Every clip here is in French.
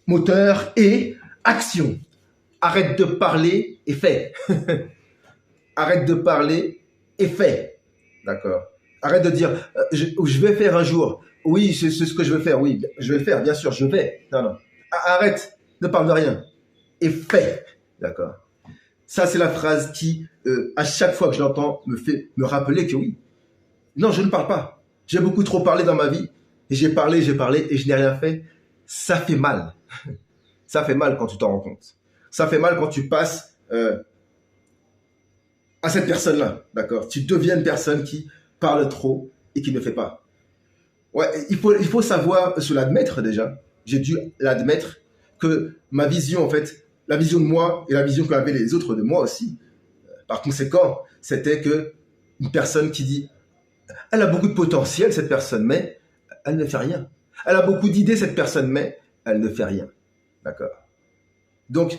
moteur et action. Arrête de parler et fais. Arrête de parler et fais. D'accord. Arrête de dire je vais faire un jour. Oui, c'est ce que je veux faire. Oui, je vais le faire, bien sûr, je vais. Non, non. Arrête, ne parle de rien. Et fais. D'accord. Ça, c'est la phrase qui, à chaque fois que je l'entends, me fait me rappeler que oui. Non, je ne parle pas. J'ai beaucoup trop parlé dans ma vie. Et j'ai parlé et je n'ai rien fait. Ça fait mal. Ça fait mal quand tu t'en rends compte. Ça fait mal quand tu passes à cette personne-là. D'accord. Tu deviens une personne qui parle trop et qui ne fait pas. Ouais, il faut savoir se l'admettre déjà. J'ai dû l'admettre que ma vision, en fait, la vision de moi et la vision qu'avaient les autres de moi aussi, par conséquent, c'était que une personne qui dit elle a beaucoup de potentiel, cette personne, mais elle ne fait rien. Elle a beaucoup d'idées, cette personne, mais elle ne fait rien. D'accord. Donc,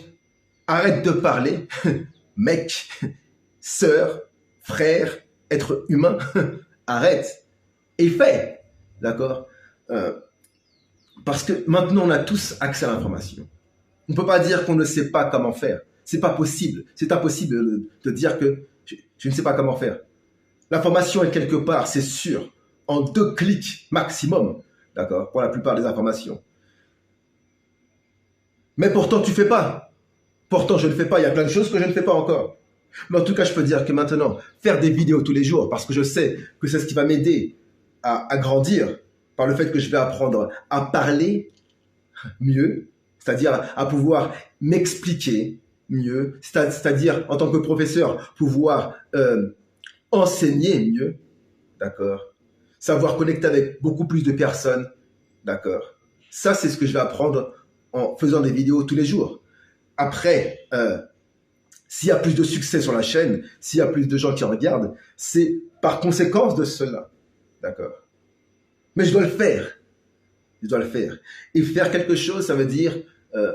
arrête de parler, mec, sœur, frère, être humain, arrête et fais. D'accord. Parce que maintenant, on a tous accès à l'information. On ne peut pas dire qu'on ne sait pas comment faire. C'est pas possible. C'est impossible de dire que je ne sais pas comment faire. L'information est quelque part, c'est sûr, en 2 clics maximum, d'accord, pour la plupart des informations. Mais pourtant, tu ne fais pas. Pourtant, je ne fais pas. Il y a plein de choses que je ne fais pas encore. Mais en tout cas, je peux dire que maintenant, faire des vidéos tous les jours, parce que je sais que c'est ce qui va m'aider à grandir, par le fait que je vais apprendre à parler mieux, c'est-à-dire à pouvoir m'expliquer mieux, c'est-à-dire en tant que professeur, pouvoir enseigner mieux, d'accord, savoir connecter avec beaucoup plus de personnes, d'accord. Ça, c'est ce que je vais apprendre en faisant des vidéos tous les jours. Après, s'il y a plus de succès sur la chaîne, s'il y a plus de gens qui regardent, c'est par conséquence de cela, d'accord. Mais je dois le faire. Je dois le faire. Et faire quelque chose, ça veut dire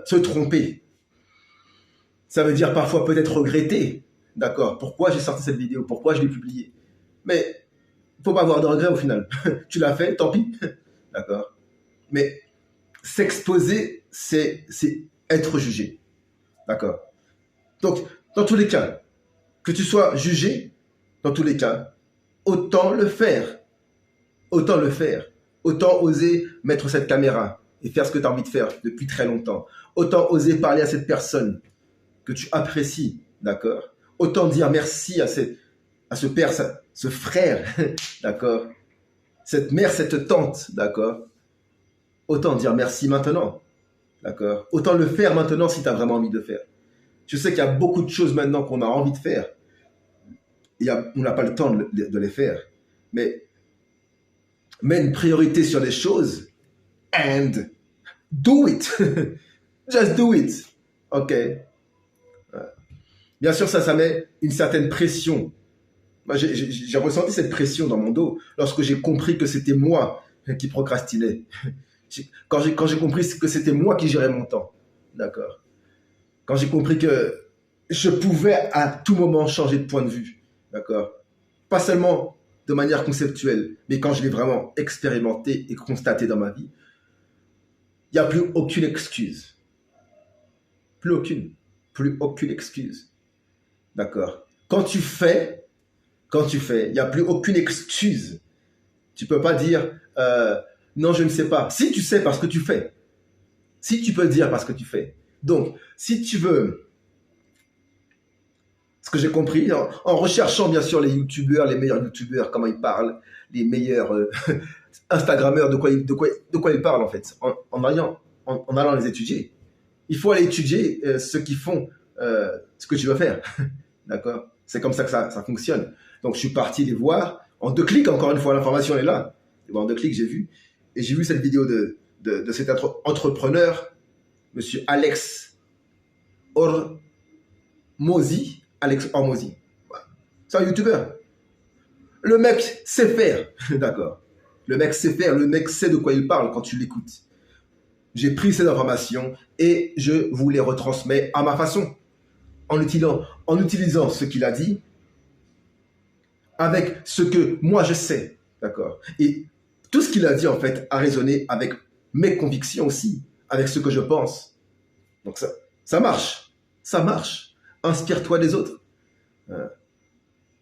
se tromper. Ça veut dire parfois peut-être regretter. D'accord. Pourquoi j'ai sorti cette vidéo? Pourquoi je l'ai publiée? Mais il ne faut pas avoir de regrets au final. Tu l'as fait, tant pis. D'accord. Mais s'exposer, c'est être jugé. D'accord. Donc, dans tous les cas, que tu sois jugé, dans tous les cas, autant le faire. Autant le faire. Autant oser mettre cette caméra et faire ce que tu as envie de faire depuis très longtemps. Autant oser parler à cette personne que tu apprécies, d'accord? Autant dire merci à ce père, ce frère, d'accord? Cette mère, cette tante, d'accord? Autant dire merci maintenant, d'accord? Autant le faire maintenant si tu as vraiment envie de le faire. Je sais qu'il y a beaucoup de choses maintenant qu'on a envie de faire. On n'a pas le temps de les faire. Mais mets une priorité sur les choses and do it. Just do it. OK. Bien sûr, ça met une certaine pression. Moi, j'ai ressenti cette pression dans mon dos lorsque j'ai compris que c'était moi qui procrastinais. Quand j'ai compris que c'était moi qui gérais mon temps. D'accord. Quand j'ai compris que je pouvais à tout moment changer de point de vue. D'accord. Pas seulement de manière conceptuelle, mais quand je l'ai vraiment expérimenté et constaté dans ma vie, il n'y a plus aucune excuse. Plus aucune excuse. D'accord. Quand tu fais, il n'y a plus aucune excuse. Tu ne peux pas dire non, je ne sais pas. Si tu sais parce que tu fais. Si tu peux dire parce que tu fais. Donc, si tu veux, ce que j'ai compris, en recherchant bien sûr les youtubeurs, les meilleurs youtubeurs, comment ils parlent, les meilleurs instagrammeurs, de quoi ils parlent en fait, en allant les étudier. Il faut aller étudier ceux qui font ce que tu veux faire. D'accord. C'est comme ça que ça fonctionne. Donc, je suis parti les voir. En 2 clics, encore une fois, l'information est là. En 2 clics, j'ai vu. Et j'ai vu cette vidéo de cet entrepreneur, monsieur Alex Hormozi. Alex Hormozi. C'est un youtubeur. Le mec sait faire. D'accord. Le mec sait faire. Le mec sait de quoi il parle quand tu l'écoutes. J'ai pris ces informations et je vous les retransmets à ma façon. En utilisant ce qu'il a dit avec ce que moi je sais, d'accord. Et tout ce qu'il a dit en fait a résonné avec mes convictions aussi, avec ce que je pense. Donc ça marche. Ça marche. Inspire-toi des autres.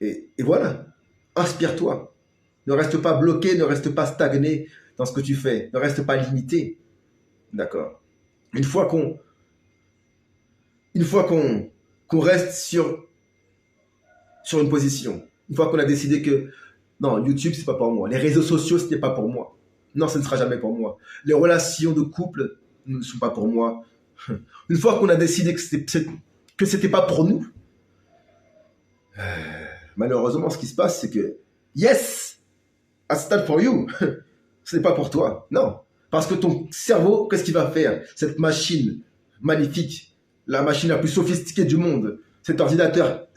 Et voilà. Inspire-toi. Ne reste pas bloqué, ne reste pas stagné dans ce que tu fais. Ne reste pas limité. D'accord. Une fois qu'on reste sur une position, une fois qu'on a décidé que non, YouTube, c'est pas pour moi. Les réseaux sociaux, ce n'est pas pour moi. Non, ce ne sera jamais pour moi. Les relations de couple ne sont pas pour moi. Une fois qu'on a décidé que c'était pas pour nous, malheureusement, ce qui se passe, c'est que yes, it's not for you. Ce n'est pas pour toi. Non. Parce que ton cerveau, qu'est-ce qu'il va faire? Cette machine magnifique, la machine la plus sophistiquée du monde, cet ordinateur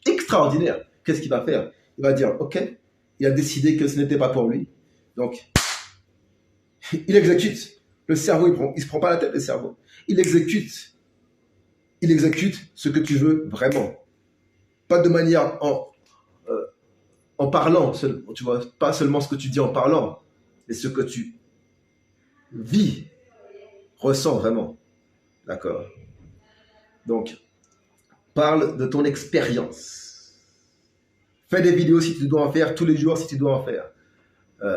extraordinaire, qu'est-ce qu'il va faire? Il va dire, ok, il a décidé que ce n'était pas pour lui. Donc, il exécute. Le cerveau, il se prend pas la tête, le cerveau. Il exécute ce que tu veux vraiment. Pas de manière en parlant, tu vois, pas seulement ce que tu dis en parlant, mais ce que tu vis, ressens vraiment. D'accord? Donc, parle de ton expérience. Fais des vidéos si tu dois en faire, tous les jours si tu dois en faire.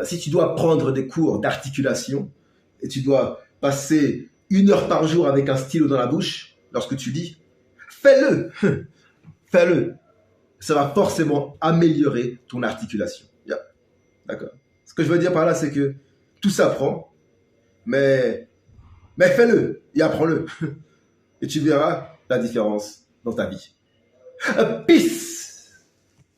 Si tu dois prendre des cours d'articulation et tu dois passer 1 heure par jour avec un stylo dans la bouche lorsque tu lis, fais-le. Fais-le. Ça va forcément améliorer ton articulation. Yeah. D'accord. Ce que je veux dire par là, c'est que tout s'apprend, mais fais-le et apprends-le. Et tu verras la différence dans ta vie. Peace!